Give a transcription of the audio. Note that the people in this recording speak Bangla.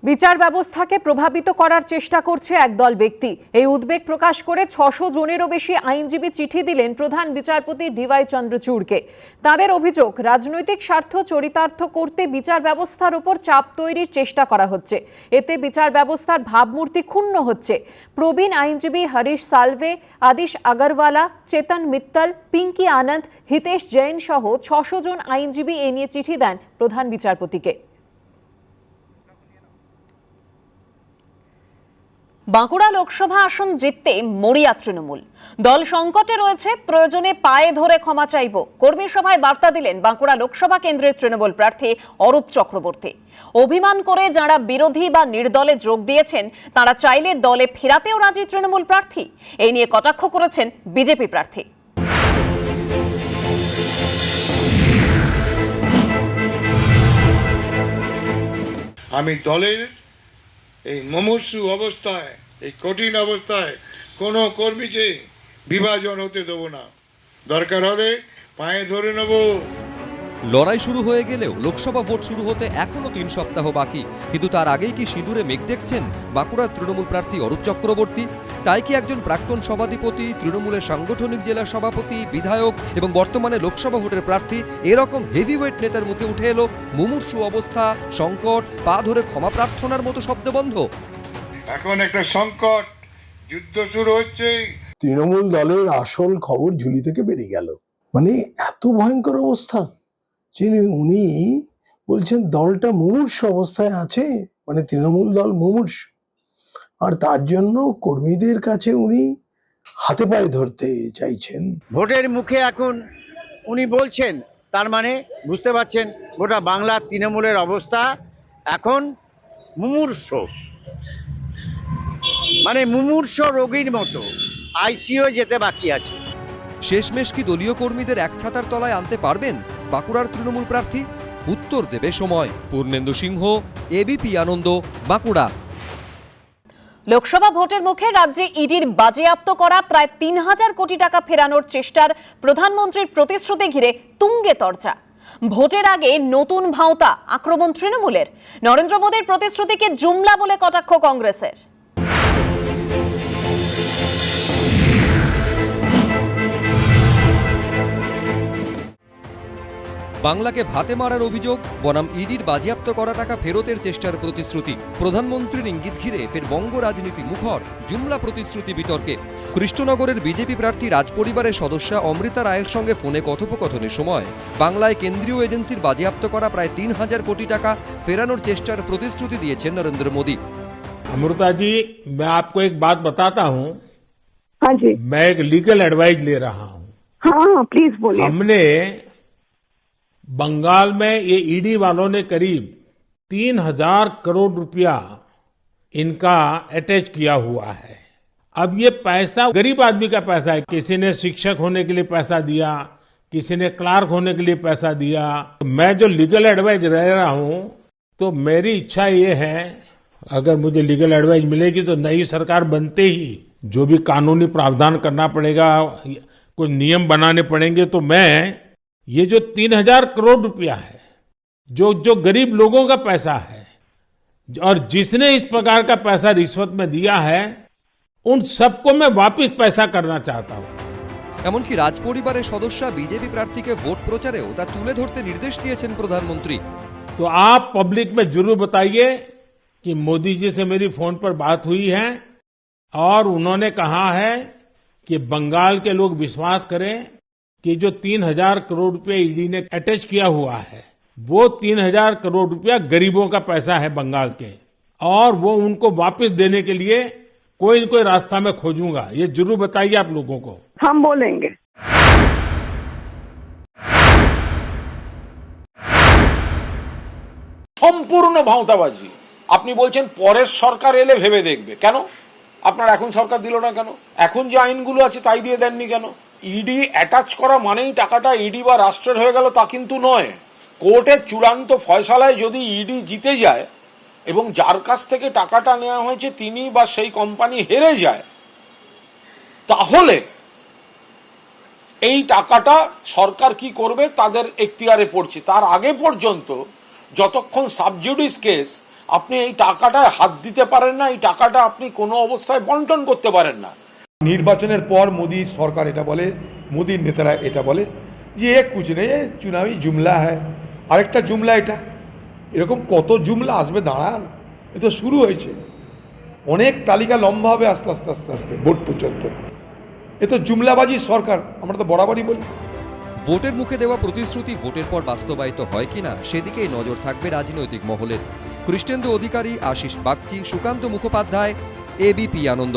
বিচার ব্যবস্থাকে প্রভাবিত করার চেষ্টা করছে একদল ব্যক্তি। এই উদ্বেগ প্রকাশ করে ৬০০ জনেরও বেশি আইনজীবী চিঠি দিলেন প্রধান বিচারপতি ডিওয়াই চন্দ্রচূড়কে। তাদের অভিযোগ, রাজনৈতিক স্বার্থ চরিতার্থ করতে বিচার ব্যবস্থার উপর চাপ তৈরির চেষ্টা করা হচ্ছে। এতে বিচার ব্যবস্থার ভাবমূর্তি ক্ষুণ্ণ হচ্ছে। প্রবীণ আইনজীবী হরিশ সালভে, আদিশ আগরওয়ালা, চেতন মিত্তল, পিঙ্কি আনন্দ, হিতেশ জৈন সহ ৬০০ জন আইনজীবী এ নিয়ে চিঠি দেন প্রধান বিচারপতিকে। বাঁকুড়া লোকসভা আসন জিততে মরিয়া তৃণমূল। দল সংকটে রয়েছে, প্রয়োজনে পায়ে ধরে ক্ষমা চাইব, কর্মী সভায় বার্তা দিলেন বাঁকুড়া লোকসভা কেন্দ্রের তৃণমূল প্রার্থী অরূপ চক্রবর্তী। অভিমান করে যারা বিরোধী বা নির্দলে যোগ দিয়েছেন তারা চাইলে দলে ফেরাতেও রাজি তৃণমূল প্রার্থী। এই নিয়ে কটাক্ষ করেছেন বিজেপি প্রার্থী। আমি দলের এই মুমূর্ষু অবস্থায়, এই কঠিন অবস্থায় কোনো কর্মীকে বিভাজন হতে দেব না। দরকার হলে পায়ে ধরে নেব। লড়াই শুরু হয়ে গেলেও লোকসভা ভোট শুরু হতে এখনো ৩ সপ্তাহ বাকি, কিন্তু তার আগেই কি সিঁদুরে মেঘ দেখছেন বাঁকুড়ার তৃণমূল প্রার্থী অরূপ চক্রবর্তী? তাই কি একজন প্রাক্তন সভাধিপতি, তৃণমূলের সাংগঠনিক জেলা সভাপতি, বিধায়ক এবং বর্তমানে লোকসভা ভোটের প্রার্থী এরকম হেভিওয়েট নেতার মুখে উঠে এলো মুমূর্ষু অবস্থা, সংকট, পা ধরে ক্ষমা প্রার্থনার মতো শব্দবন্ধ? এখন একটা সংকট, যুদ্ধ শুরু হচ্ছে। তৃণমূল দলের আসল খবর ঝুলি থেকে বেরিয়ে গেল। মানে এত ভয়ঙ্কর অবস্থা যে উনি বলছেন দলটা মুমূর্ষু অবস্থায় আছে, মানে তৃণমূল দল মুমূর্ষু, আর তার জন্য কর্মীদের কাছে উনি হাতে পায়ে ধরতে চাইছেন। ভোটের মুখে এখন উনি বলছেন, তার মানে বুঝতে পারছেন গোটা বাংলার তৃণমূলের অবস্থা এখন মুমূর্ষু, মানে মুমূর্ষু রোগীর মতো আইসিইউ যেতে বাকি আছে। শেষমেশ কি দলীয় কর্মীদের এক ছাতার তলায় আনতে পারবেন বাঁকুড়ার তৃণমূল প্রার্থী? উত্তর দেবে সময়। পূর্ণেন্দু সিংহ, এবিপি আনন্দ, বাঁকুড়া। লোকসভা ভোটের মুখে রাজ্যে ইডির বাজেয়াপ্ত করা প্রায় ৩,০০০ কোটি টাকা ফেরানোর চেষ্টার প্রধানমন্ত্রীর প্রতিশ্রুতি ঘিরে তুঙ্গে তরজা। ভোটের আগে নতুন ভাঁওতা আক্রমণ তৃণমূলের। নরেন্দ্র মোদীর প্রতিশ্রুতিকে জুমলা বলে কটাক্ষ কংগ্রেসের। বাংলাকে ভাতে মারার অভিযোগ বনাম ইডির বাজেয়াপ্ত করা টাকা ফেরতের চেষ্টার প্রতিশ্রুতি। প্রধানমন্ত্রীর ইঙ্গিত ঘিরে ফের বঙ্গ রাজনীতি মুখর জুমলা প্রতিশ্রুতি বিতর্কে। কৃষ্ণনগরের বিজেপি প্রার্থী রাজপরিবারের সদস্যা অমৃতা রায়ের সঙ্গে ফোনে কথোপকথনের সময় বাংলায় কেন্দ্রীয় এজেন্সির বাজেয়াপ্ত করা প্রায় ৩,০০০ কোটি টাকা ফেরানোর চেষ্টার প্রতিশ্রুতি দিয়েছেন নরেন্দ্র মোদী। अमृता जी, मैं आपको एक बात बताता हूँ। हाँ जी। मैं एक लीगल एडवाइस ले रहा हूँ। हाँ प्लीज बोलिए। हमने बंगाल में ये ईडी वालों ने करीब 3,000 करोड़ रुपया इनका अटैच किया हुआ है। अब ये पैसा गरीब आदमी का पैसा है। किसी ने शिक्षक होने के लिए पैसा दिया, किसी ने क्लार्क होने के लिए पैसा दिया। मैं जो लीगल एडवाइस ले रहा हूँ, तो मेरी इच्छा ये है, अगर मुझे लीगल एडवाइस मिलेगी तो नई सरकार बनते ही जो भी कानूनी प्रावधान करना पड़ेगा, कुछ नियम बनाने पड़ेंगे, तो मैं ये जो 3,000 करोड़ रुपया है, जो गरीब लोगों का पैसा है, और जिसने इस प्रकार का पैसा रिश्वत में दिया है, उन सबको मैं वापस पैसा करना चाहता हूँ। এমনকি রাজপরিবারের সদস্যা বিজেপি প্রার্থীকে ভোট প্রচারেও তা তুলে ধরতে নির্দেশ দিয়েছেন প্রধানমন্ত্রী। तो आप पब्लिक में जरूर बताइए कि मोदी जी से मेरी फोन पर बात हुई है और उन्होंने कहा है कि बंगाल के लोग विश्वास करें कि जो 3,000 करोड़ रुपया ईडी ने अटैच किया हुआ है, वो 3,000 करोड़ रुपया गरीबों का पैसा है बंगाल के, और वो उनको वापस देने के लिए कोई न कोई रास्ता में खोजूंगा। ये जरूर बताइए आप लोगों को। हम बोलेंगे। সম্পূর্ণ ভাঁওতাবাজি। আপনি বলছেন পরের সরকার এলে ভেবে দেখবে। কেন আপনার এখন সরকার দিল না কেন? এখন যে আইনগুলো আছে তাই দিয়ে দেননি কেন? ইডি অ্যাটাচ করা মানেই টাকাটা ইডি বা রাষ্ট্রের হয়ে গেল তা কিন্তু নয়। কোর্টের চূড়ান্ত ফয়সালায় যদি ইডি জিতে যায় এবং যার কাছ থেকে টাকাটা নেওয়া হয়েছে তিনি বা সেই কোম্পানি হেরে যায়, তাহলে এই টাকাটা সরকার কি করবে তাদের এখতিয়ারে পড়ছে। তার আগে পর্যন্ত যতক্ষণ সাবজুডিস কেস আপনি এই টাকাটায় হাত দিতে পারেন না, এই টাকাটা আপনি কোনো অবস্থায় বন্টন করতে পারেন না। নির্বাচনের পর মোদী সরকার এটা বলে, মোদীর নেতারা এটা বলে যে এ কুছ নেই, চুনাবি জুমলা হ্যায়, আরেকটা জুমলা এটা। এরকম কত জুমলা আসবে দাঁড়ান, এ তো শুরু হয়েছে, অনেক তালিকা লম্বা হবে আস্তে আস্তে আস্তে আস্তে ভোট পর্যন্ত। এ তো জুমলাবাজির সরকার, আমরা তো বরাবরই বলি। ভোটের মুখে দেওয়া প্রতিশ্রুতি ভোটের পর বাস্তবায়িত হয় কিনা সেদিকেই নজর থাকবে রাজনৈতিক মহলের। কৃষ্ণেন্দু অধিকারী, আশিস বাগচি, সুকান্ত মুখোপাধ্যায়, এবিপি আনন্দ।